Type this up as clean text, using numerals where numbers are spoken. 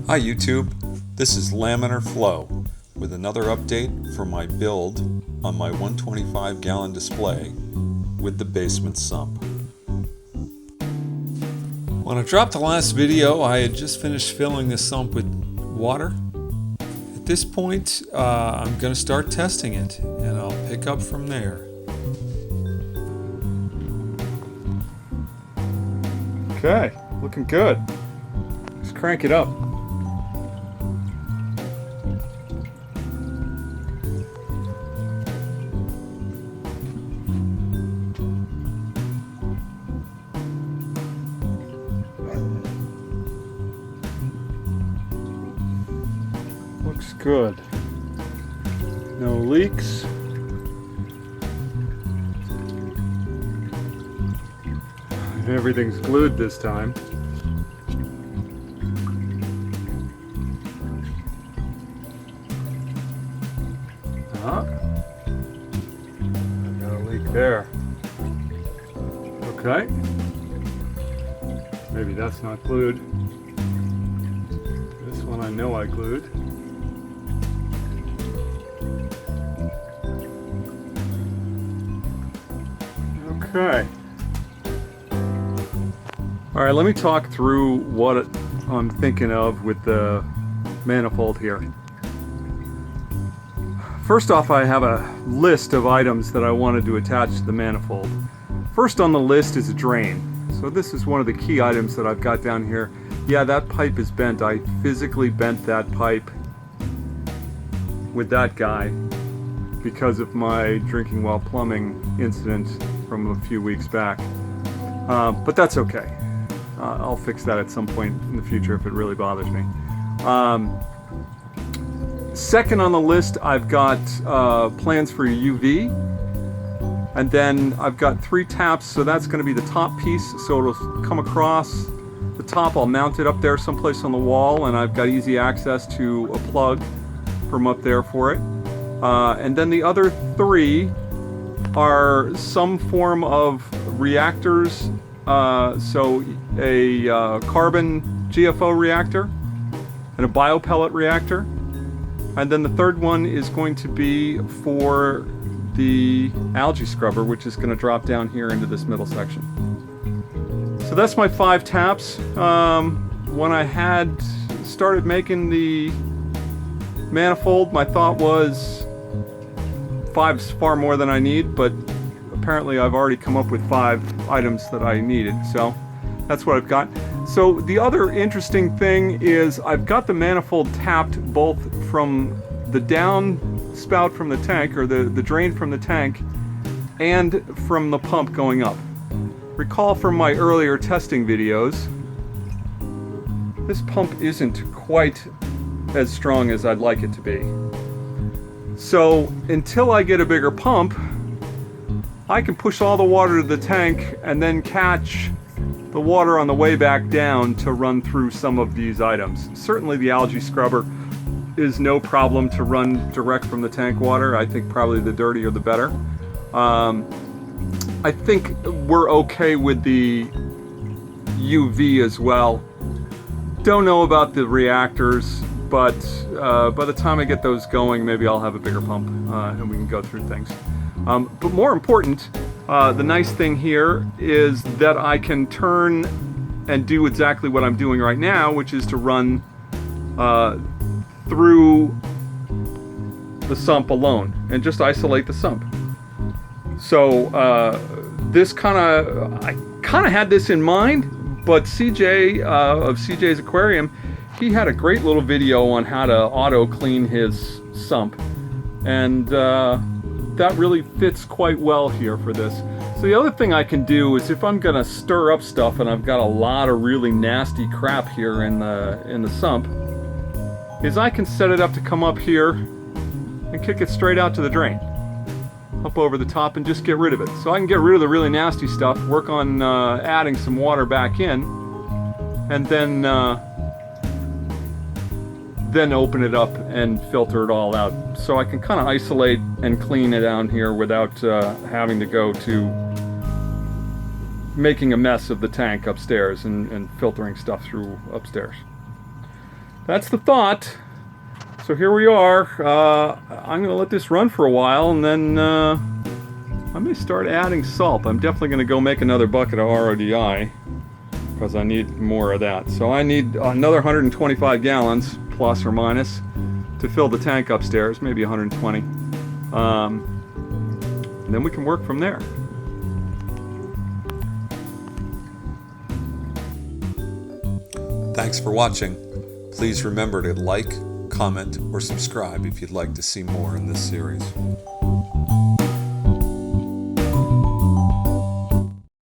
Hi YouTube, this is Laminar Flow with another update for my build on my 125 gallon display with the basement sump. When I dropped the last video, I had just finished filling the sump with water. At this point, I'm going to start testing it and I'll pick up from there. Okay, looking good. Let's crank it up. Looks good. No leaks. Everything's glued this time. I got a leak there. Okay. Maybe that's not glued. This one I know I glued. Okay. All right, let me talk through what I'm thinking of with the manifold here. First off, I have a list of items that I wanted to attach to the manifold. First on the list is a drain. So this is one of the key items that I've got down here. Yeah, that pipe is bent. I physically bent that pipe with that guy because of my drinking while plumbing incident from a few weeks back. But that's okay. I'll fix that at some point in the future if it really bothers me. Second on the list, I've got plans for UV. And then I've got 3 taps, so that's going to be the top piece. So it'll come across the top. I'll mount it up there someplace on the wall, and I've got easy access to a plug from up there for it. And then the other 3 are some form of reactors. So a carbon GFO reactor and a biopellet reactor. And then the third one is going to be for the algae scrubber, which is going to drop down here into this middle section. So that's my 5 taps. When I had started making the manifold, my thought was 5's far more than I need, but apparently I've already come up with 5 items that I needed, so that's what I've got. So the other interesting thing is I've got the manifold tapped both from the down spout from the tank, or the drain from the tank, and from the pump going up. Recall from my earlier testing videos, this pump isn't quite as strong as I'd like it to be. So until I get a bigger pump, I can push all the water to the tank and then catch the water on the way back down to run through some of these items. Certainly the algae scrubber is no problem to run direct from the tank water. I think probably the dirtier the better. I think we're okay with the UV as well. Don't know about the reactors, but by the time I get those going, maybe I'll have a bigger pump and we can go through things. But more important, the nice thing here is that I can turn and do exactly what I'm doing right now, which is to run through the sump alone and just isolate the sump. So this I kind of had this in mind, but CJ of CJ's Aquarium, he had a great little video on how to auto clean his sump, and that really fits quite well here for this. So the other thing I can do is if I'm gonna stir up stuff and I've got a lot of really nasty crap here in the sump, is I can set it up to come up here and kick it straight out to the drain, up over the top, and just get rid of it. So I can get rid of the really nasty stuff, work on adding some water back in, and then open it up and filter it all out. So I can kind of isolate and clean it down here without having to go to making a mess of the tank upstairs and filtering stuff through upstairs. that's the thought. So here we are. I'm going to let this run for a while, and then I may start adding salt. I'm definitely going to go make another bucket of RODI because I need more of that. So I need another 125 gallons, plus or minus, to fill the tank upstairs, maybe 120. And then we can work from there. Thanks for watching. Please remember to like, comment, or subscribe if you'd like to see more in this series.